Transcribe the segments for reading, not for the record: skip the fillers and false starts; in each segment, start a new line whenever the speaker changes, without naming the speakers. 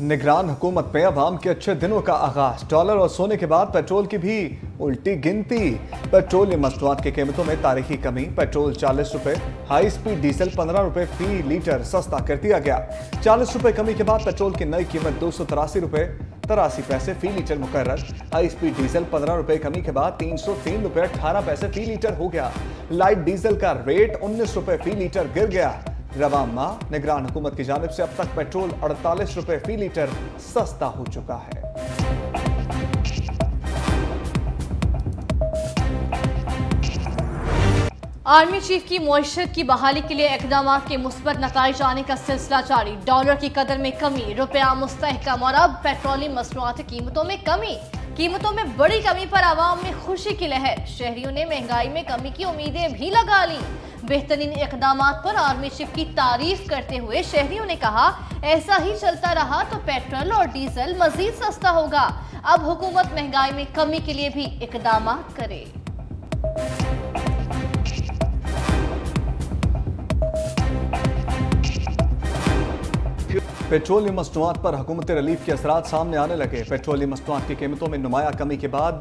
निगरान हुकूमत में अवाम के अच्छे दिनों का आगाज। डॉलर और सोने के बाद पेट्रोल की भी उल्टी गिनती। पेट्रोलियम मसनूआत की कीमतों में तारीखी कमी। पेट्रोल 40 रुपए, हाई स्पीड डीजल 15 रुपए फी लीटर सस्ता कर दिया गया। 40 रुपए कमी के बाद पेट्रोल की नई कीमत 283 रुपए 83 पैसे फी लीटर मुकर्रर। हाई स्पीड डीजल 15 रुपए कमी के बाद 303 रुपए 18 पैसे फी लीटर हो गया। लाइट डीजल का रेट 19 रुपए फी लीटर गिर गया। रवा माह निगरान हुकूमत की जानिब से अब तक पेट्रोल 48 रुपए फी लीटर सस्ता हो चुका है।
आर्मी चीफ की मुआशरत की बहाली के लिए इक़दाम के मुस्बत नताइज आने का सिलसिला जारी। डॉलर की कदर में कमी, रुपया मुस्तहकम और अब पेट्रोलियम मसनूआत कीमतों में कमी। कीमतों में बड़ी कमी पर आवाम में खुशी की लहर। शहरियों ने महंगाई में कमी की उम्मीदें भी लगा ली। बेहतरीन इक़दामात पर आर्मी चीफ की तारीफ करते हुए शहरियों ने कहा, ऐसा ही चलता रहा तो पेट्रोल और डीजल मजीद सस्ता होगा। अब हुकूमत महंगाई में कमी के लिए भी इक़दामात करे।
पेट्रोलियम मसनूआत पर हुकूमत रिलीफ के असरात सामने आने लगे। पेट्रोलियम मसनूआत की कीमतों में नुमाया कमी के बाद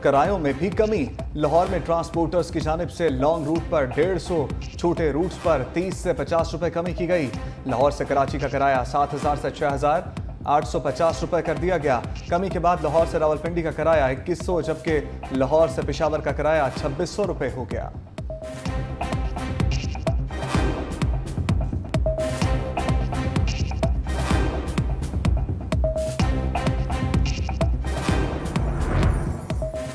किरायों में भी कमी। लाहौर में ट्रांसपोर्टर्स की जानिब से लॉन्ग रूट पर 150, छोटे रूट्स पर 30 से 50 रुपए कमी की गई। लाहौर से कराची का किराया 7,000 से 6,850 रुपए कर दिया गया। कमी के बाद लाहौर से रावलपिंडी का किराया 2100, जबकि लाहौर से पेशावर का किराया 2600 रुपए हो गया।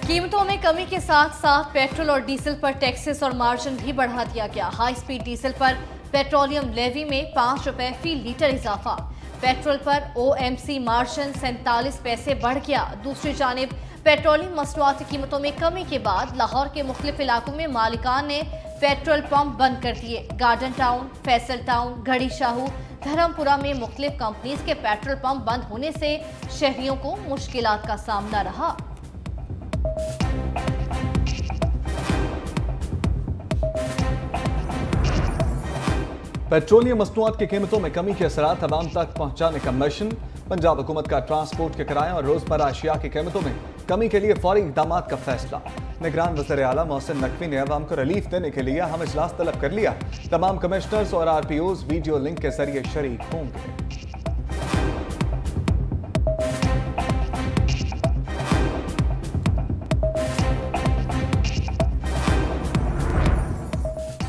कीमतों में कमी के साथ साथ पेट्रोल और डीजल पर टैक्सेस और मार्जिन भी बढ़ा दिया गया। हाई स्पीड डीजल पर पेट्रोलियम लेवी में 5 रुपए फी लीटर इजाफा। पेट्रोल पर OMC मार्जिन 47 पैसे बढ़ गया। दूसरी जानिब पेट्रोलियम मसनूआत की कीमतों में कमी के बाद लाहौर के मुख्तलिफ इलाकों में मालिकान ने पेट्रोल पंप बंद कर दिए। गार्डन टाउन, फैसल टाउन, घड़ी शाहू, धर्मपुरा में मुख्तलिफ कंपनीज के पेट्रोल पंप बंद होने से शहरियों को मुश्किलात का सामना रहा।
पेट्रोलियम मसनूआत की कीमतों में कमी के असरात अवाम तक पहुंचाने का मिशन। पंजाब हुकूमत का ट्रांसपोर्ट के किराए और रोजमर्रा अशिया की कीमतों में कमी के लिए फौरी इक़दाम का फैसला। निगरान वज़ीर आला मोहसिन नकवी ने अवाम को रिलीफ देने के लिए अहम इजलास तलब कर लिया। तमाम कमिश्नर्स और RPOs वीडियो लिंक के जरिए शरीक होंगे।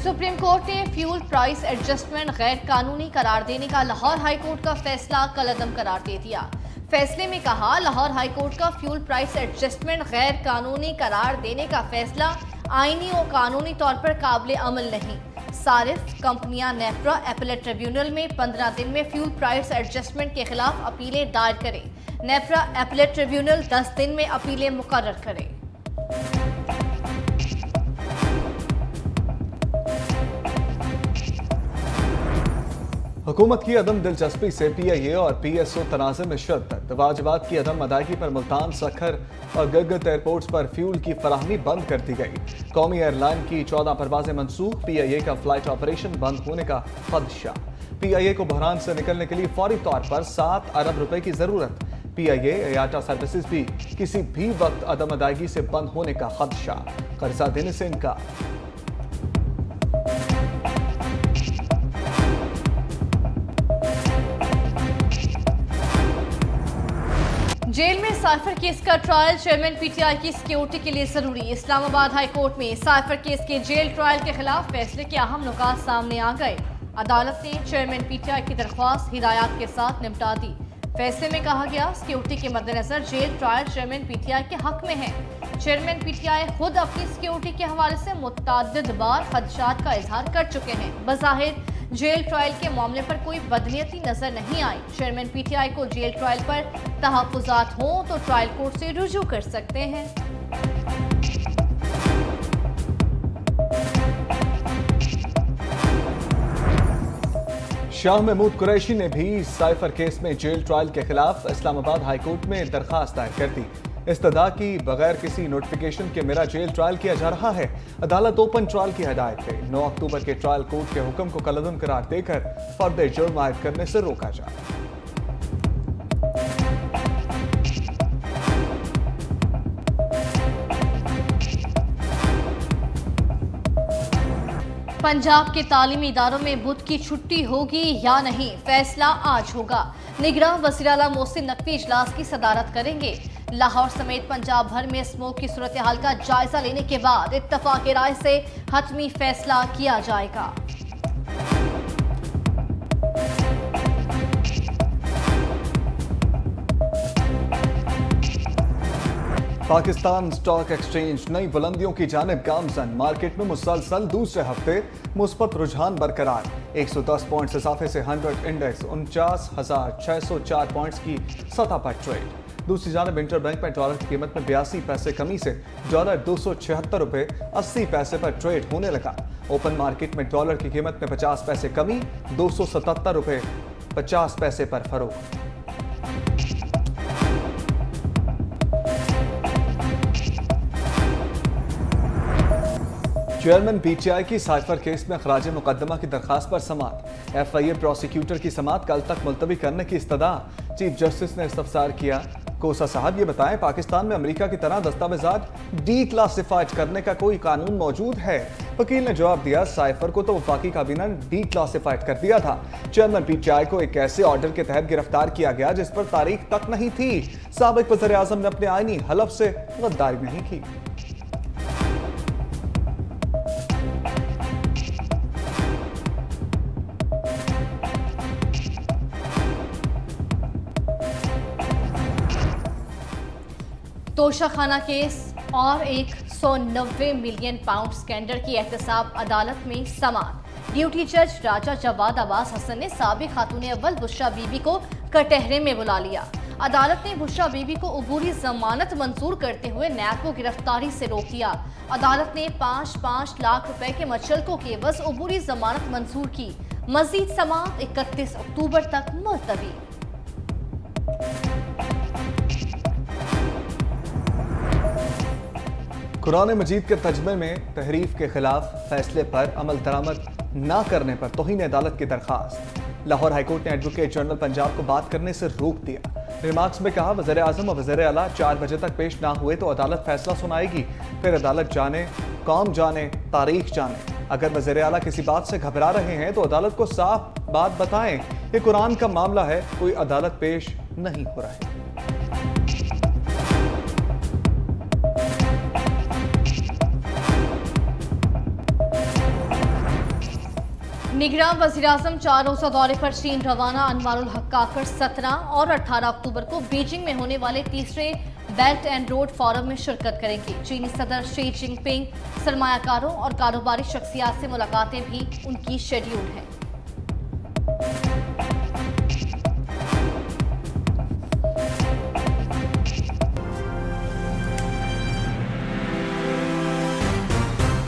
सुप्रीम कोर्ट ने फ्यूल प्राइस एडजस्टमेंट गैर कानूनी करार देने का लाहौर हाई कोर्ट का फैसला कलअदम करार दे दिया। फैसले में कहा, लाहौर हाई कोर्ट का फ्यूल प्राइस एडजस्टमेंट गैर कानूनी करार देने का फैसला आईनी और कानूनी तौर पर काबिल अमल नहीं। सारिफ कंपनियां नेफ्रा अपीलेट ट्रिब्यूनल में 15 दिन में फ्यूल प्राइस एडजस्टमेंट के खिलाफ अपीलें दायर करें। नेफ्रा अपीलेट ट्रिब्यूनल 10 दिन में अपीलें मुकर्रर करे।
हुकूमत की अदम दिलचस्पी से PIA और PSO तनाज़े में शिद्दत। वाजिबात की अदम अदायगी पर मुल्तान, सखर और गिलगित एयरपोर्ट्स पर फ्यूल की फराहमी बंद कर दी गई। कौमी एयरलाइन की 14 परवाजें मनसूख। PIA का फ्लाइट ऑपरेशन बंद होने का खदशा। PIA को बहरान से निकलने के लिए फौरी तौर पर 7 अरब रुपए की जरूरत। PIA याटा सर्विसेज भी किसी भी वक्त अदम अदायगी से बंद होने का खदशा। कर्जा देने से इनकार।
जेल में साइफर केस का ट्रायल चेयरमैन PTI की सिक्योरिटी के लिए जरूरी। इस्लामाबाद हाई कोर्ट में साइफर केस के जेल ट्रायल के खिलाफ फैसले के अहम नुकात सामने आ गए। अदालत ने चेयरमैन PTI की दरख्वास्त हिदायत के साथ निपटा दी। फैसले में कहा गया, सिक्योरिटी के मद्देनजर जेल ट्रायल चेयरमैन PTI के हक में है। चेयरमैन PTI खुद अपनी सिक्योरिटी के हवाले से मुतअद्दिद बार खदशात का इजहार कर चुके हैं। बज़ाहिर जेल ट्रायल के मामले पर कोई बदनीयती नजर नहीं आई। चेयरमैन PTI को जेल ट्रायल पर तहफ़्फ़ुज़ात हों तो ट्रायल कोर्ट से रुजू कर सकते हैं।
शाह महमूद कुरैशी ने भी साइफर केस में जेल ट्रायल के खिलाफ इस्लामाबाद हाई कोर्ट में दरखास्त दायर कर दी। इस्तदा की बगैर किसी नोटिफिकेशन के मेरा जेल ट्रायल किया जा रहा है। अदालत ओपन ट्रायल की हदायत दे। 9 अक्टूबर के ट्रायल कोर्ट के हुक्म को कलअदम करार देकर फर्द जुर्म आयद करने से रोका जाए।
पंजाब के तालीमी इदारों में बुध की छुट्टी होगी या नहीं, फैसला आज होगा। निगरान वज़ीर आला मोहसिन नकवी इजलास की सदारत करेंगे। लाहौर समेत पंजाब भर में स्मोक की सूरत हाल का जायजा लेने के बाद इत्तफाक राय से हतमी फैसला किया जाएगा।
पाकिस्तान स्टॉक एक्सचेंज नई बुलंदियों की जानिब गामजन। मार्केट में मुसलसल दूसरे हफ्ते मुस्बत रुझान बरकरार। 110 पॉइंट्स इजाफे से 100 इंडेक्स 49,604 पॉइंट्स की सतह पर ट्रेड। दूसरी जानिब इंटरबैंक में डॉलर की कीमत में 82 पैसे कमी से डॉलर 276 रुपए 80 पैसे पर ट्रेड होने लगा। ओपन मार्केट में डॉलर की कीमत में 50 पैसे कमी 277 रुपए 50 पैसे पर फरोख्त। चेयरमैन पीटीआई की साइफर केस में खराज मुकदमा की दरखास्त पर समाअत। एफआईए प्रोसिक्यूटर की समाअत कल तक मुलतवी करने की इस्तदा। चीफ जस्टिस ने इस्तफसार किया। कोसा साहब ये बताएं, पाकिस्तान में अमेरिका की तरह दस्तावेजात डी क्लासिफाइड करने का कोई कानून मौजूद है? वकील ने जवाब दिया, साइफर को तो वफाकी काबीना ने डी क्लासिफाइड कर दिया था। चेयरमैन पीटीआई को एक ऐसे ऑर्डर के तहत गिरफ्तार किया गया जिस पर तारीख तक नहीं थी। साबिक वज़ीर आज़म ने अपने आईनी हलफ से गद्दारी नहीं की।
तोशाखाना केस और 190 मिलियन पाउंड स्कैंडल की एहतसाब अदालत में समाअत। ड्यूटी जज राजा जवाद अब्बास हसन ने साबिक खातून अव्वल बुशरा बीबी को कटहरे में बुला लिया। अदालत ने बुशरा बीबी को अबूरी जमानत मंजूर करते हुए नैब को गिरफ्तारी से रोक दिया। अदालत ने 5-5 लाख रुपए के मचलकों के एवज अबूरी जमानत मंजूर की। मजीद समाअत 31 अक्टूबर तक मुलतवी।
कुरान मजीद के तर्जमे में तहरीफ के खिलाफ फैसले पर अमल दरामद न करने पर तौहीन अदालत की दरखास्त। लाहौर हाईकोर्ट ने एडवोकेट जनरल पंजाब को बात करने से रोक दिया। रिमार्क्स में कहा, वज़ीर आज़म और वज़ीर आला 4 बजे तक पेश ना हुए तो अदालत फैसला सुनाएगी। फिर अदालत जाने, कौम जाने, तारीख जाने। अगर वज़ीर आला किसी बात से घबरा रहे हैं तो अदालत को साफ बात बताएं। ये कुरान का मामला है, कोई अदालत पेश नहीं हो रहा है।
निगरान वज़ीर-ए-आज़म 4 रोज़ा दौरे पर चीन रवाना। अनवारुल हक काकर 17 और 18 अक्टूबर को बीजिंग में होने वाले तीसरे बेल्ट एंड रोड फोरम में शिरकत करेंगे। चीनी सदर शी जिनपिंग, सरमायाकारों और कारोबारी शख्सियात से मुलाकातें भी उनकी शेड्यूल हैं।